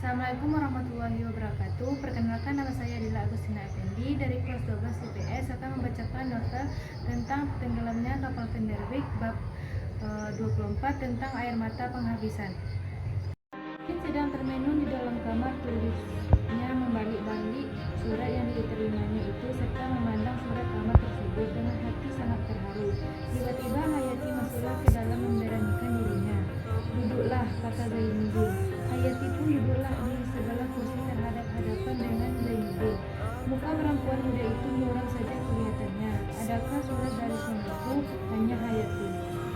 Assalamualaikum warahmatullahi wabarakatuh. Perkenalkan, nama saya Dila Agustina Effendi dari kelas 12 IPS akan membacakan novel tentang tenggelamnya kapal Vanderwijk bab 24 tentang air mata penghabisan. Sedang termenung di dalam kamar, tulisnya membalik-balik surat yang diterimanya itu serta memandang surat kamar tersebut dengan hati sangat terharu. Tiba-tiba Hayati masuklah ke dalam memberanikan dirinya. "Duduklah," kata Zainuddin. Hayati pun duduklah di segala kursi terhadap-hadapan dengan Zainuddin. Muka perempuan muda itu muram saja kelihatannya. "Adakah surat dari suamiku?" tanya Hayati.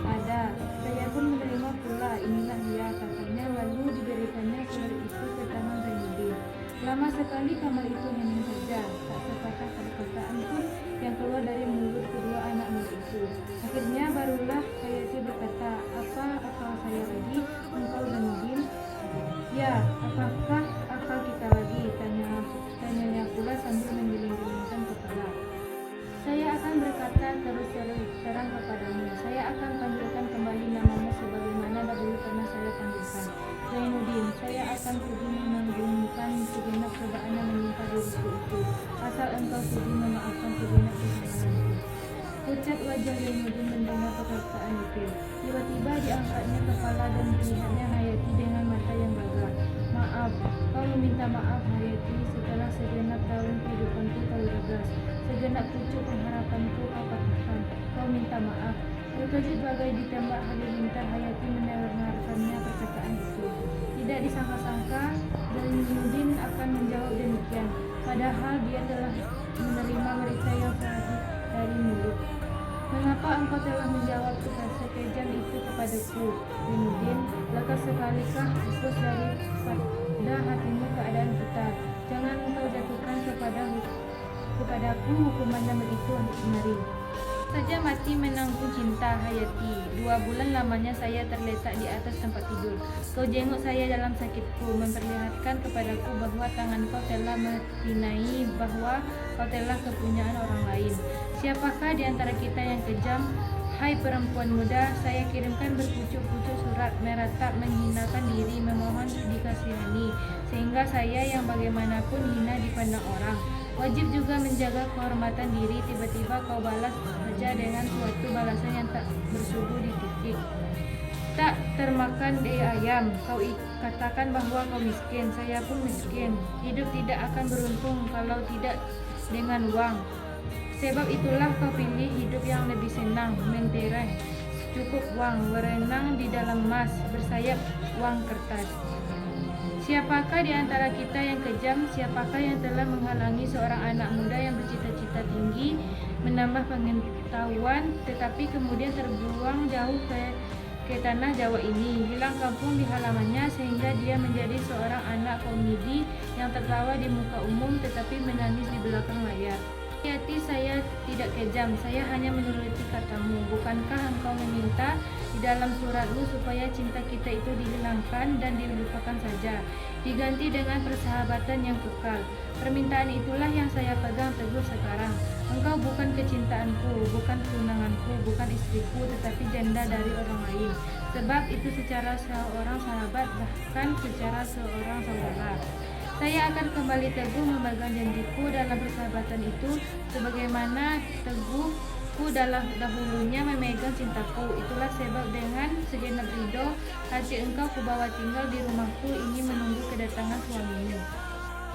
"Ada, saya pun menerima pula, inilah dia," katanya, lalu diberikannya surat itu ke tangan Zainuddin. Lama sekali kamar itu hening saja, tak sepatah perkataan pun yang keluar dari mulut kedua anak muda itu. Akhirnya barulah Hayati berkata, "Apa akal saya lagi, engkau Zainuddin?" "Ya, apakah akal kita lagi?" tanyanya pula sambil menggeleng-gelengkan kepala. "Saya akan berkata terus terang kepadamu. Saya akan panggilkan kembali namamu sebagaimana dahulu pernah saya panggilkan. Zainuddin, saya akan sudi menanggungkan segenap cobaan yang menimpa diriku itu, asal engkau sudi memaafkan segenap kesalahanku." Pucat wajah Zainuddin mendengar perkataan itu. Tiba-tiba diangkatnya kepala dan dilihatnya Hayati dengan mata yang gagah. "Maaf, kau meminta maaf Hayati, setelah segenap tahun kehidupanku kau ragas, segenap pucuk pengharapanku kau patahkan. Kau minta maaf." Terkejut bagai ditembak halilintar, Hayati mendengarkannya perkataan itu. Tidak disangka-sangka Zainuddin akan menjawab demikian, padahal dia telah menerima berita yang sahih dari mulut. "Mengapa engkau telah menjawab sekejam itu kepadaku, Zainuddin? Lekas sekalikah pupus daripada hatimu keadaan kita. Jangan engkau jatuhkan kepadaku hukuman yang begitu mari. Saja mati menanggung cinta Hayati. 2 bulan lamanya saya terletak di atas tempat tidur. Kau jenguk saya dalam sakitku, memperlihatkan kepadaku bahwa tangan kau telah merinai, bahwa kau telah kepunyaan orang lain. Siapakah di antara kita yang kejam? Hai perempuan muda, saya kirimkan berpucuk-pucuk surat, meratap, menghinakan diri, memohon dikasihani, sehingga saya yang bagaimanapun hina dipandang orang. Wajib juga menjaga kehormatan diri. Tiba-tiba kau balas saja dengan suatu balasan yang tak bersuhu di titik. Tak termakan ayam, kau katakan bahwa kau miskin, saya pun miskin. Hidup tidak akan beruntung kalau tidak dengan uang. Sebab itulah kau pilih hidup yang lebih senang, mentereng, cukup uang, berenang di dalam emas, bersayap uang kertas. Siapakah di antara kita yang kejam? Siapakah yang telah menghalangi seorang anak muda yang bercita-cita tinggi, menambah pengetahuan, tetapi kemudian terbuang jauh ke tanah Jawa ini, hilang kampung di halamannya, sehingga dia menjadi seorang anak komedi yang tertawa di muka umum tetapi menangis di belakang layar. Hayati, saya tidak kejam, saya hanya menuruti katamu. Bukankah engkau meminta di dalam suratmu supaya cinta kita itu dihilangkan dan dilupakan saja, diganti dengan persahabatan yang kekal? Permintaan itulah yang saya pegang teguh sekarang. Engkau bukan kecintaanku, bukan tunanganku, bukan istriku, tetapi janda dari orang lain. Sebab itu secara seorang sahabat, bahkan secara seorang saudara. Saya akan kembali teguh memegang janjiku dalam persahabatan itu, sebagaimana teguhku dahulunya memegang cintaku. Itulah sebab dengan segenap ridho hati engkau kubawa tinggal di rumahku ini menunggu kedatangan suamimu.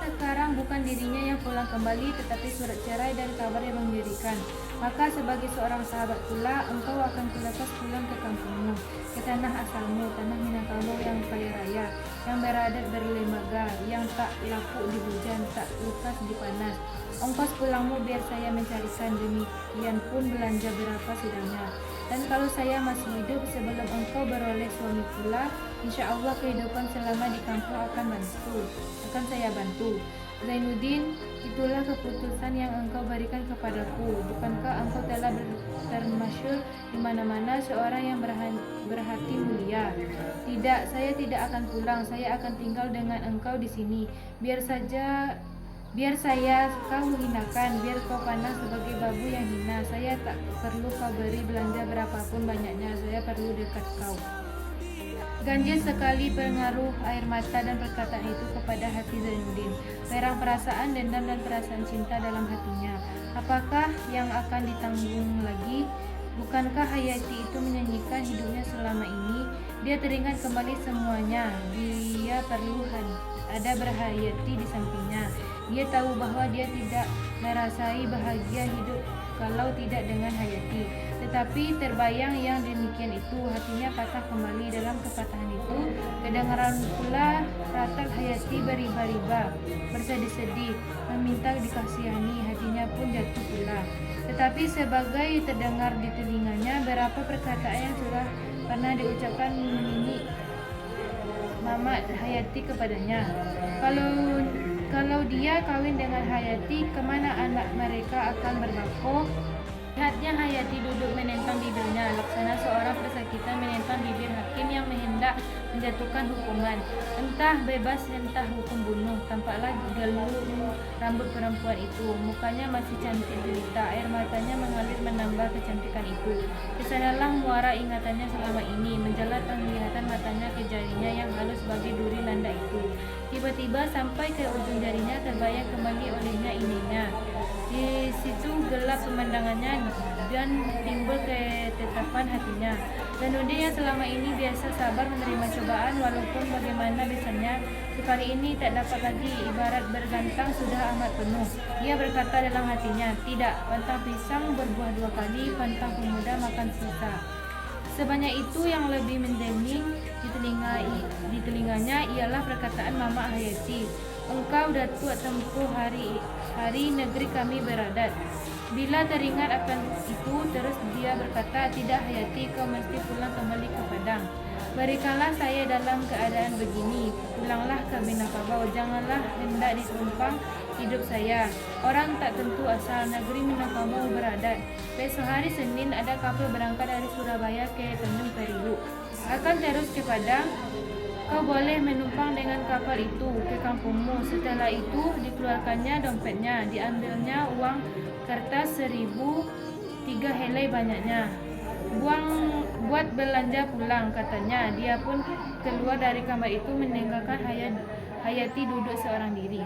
Sekarang bukan dirinya yang pulang kembali, tetapi surat cerai dan kabar yang mengerikan. Maka sebagai seorang sahabat pula, engkau akan kulepas pulang ke kampungmu, ke tanah asalmu, tanah Minangkabau yang kaya raya, yang beradat berlembaga, yang tak laku di hujan, tak lukas di panas. Ongkos pulangmu biar saya mencarikan, demikian pun belanja berapa sidangnya. Dan kalau saya masih hidup sebelum engkau beroleh suami pula, insya Allah kehidupan selama di kampung akan saya bantu. Zainuddin, itulah keputusan yang engkau berikan kepadaku. Bukankah engkau telah termasyhur di mana-mana seorang yang berhati mulia? Tidak, saya tidak akan pulang. Saya akan tinggal dengan engkau di sini. Biar saya kau hinakan, biar kau panas sebagai babu yang hina. Saya tak perlu kau beri belanja berapapun banyaknya. Saya perlu dekat kau. Ganjil sekali pengaruh air mata dan perkataan itu kepada hati Zainuddin. Perang perasaan dendam dan perasaan cinta dalam hatinya. Apakah yang akan ditanggung lagi? Bukankah Hayati itu menyanyikan hidupnya selama ini? Dia teringat kembali semuanya. Dia perlu ada berhayati di sampingnya. Dia tahu bahwa dia tidak merasai bahagia hidup kalau tidak dengan Hayati. Tetapi terbayang yang demikian itu, hatinya patah kembali. Dalam kepatahan itu kedengaran pula ratap Hayati beriba-riba, bersedih-sedih, meminta dikasihani. Hatinya pun jatuh pula. Tetapi sebagai terdengar di telinganya berapa perkataan yang sudah pernah diucapkan Nini Mama Hayati kepadanya. Kalau dia kawin dengan Hayati, kemana anak mereka akan berbako? Lihatnya Hayati duduk menentang bibirnya, laksana seorang persakitan menentang bibir hakim yang hendak menjatuhkan hukuman. Entah bebas, entah hukum bunuh. Tampaklah gelung rambut perempuan itu. Mukanya masih cantik jelita, air matanya mengalir menambah kecantikan itu. Kesanalah muara ingatannya selama ini, menjelat penglihatan matanya ke jarinya yang halus bagi duri landak itu. Tiba-tiba sampai ke ujung jarinya terbayang kembali olehnya ininya. Di situ gelap pemandangannya dan timbul ketetapan hatinya. Zainuddin yang selama ini biasa sabar menerima cobaan walaupun bagaimana bisanya, sekali ini tak dapat lagi, ibarat bergantang sudah amat penuh. Ia berkata dalam hatinya, tidak, pantang pisang berbuah dua kali, pantang pemuda makan sisa. Sebanyak itu yang lebih mendenging di telinganya ialah perkataan Mama Hayati. Engkau datuk tempuh hari negeri kami beradat. Bila teringat akan itu, terus dia berkata, tidak Hayati, kau mesti pulang kembali ke Padang. Berikanlah saya dalam keadaan begini. Pulanglah ke Minangkabau, janganlah hendak ditumpang hidup saya. Orang tak tentu asal, negeri Minangkabau beradat. Besok hari Senin ada kapal berangkat dari Surabaya ke Tanjung Priok. Akan terus ke Padang. Kau boleh menumpang dengan kapal itu ke kampungmu. Setelah itu dikeluarkannya dompetnya, diambilnya uang kertas 1.000, 3 helai banyaknya. Buat belanja pulang, katanya. Dia pun keluar dari kamar itu meninggalkan Hayati duduk seorang diri.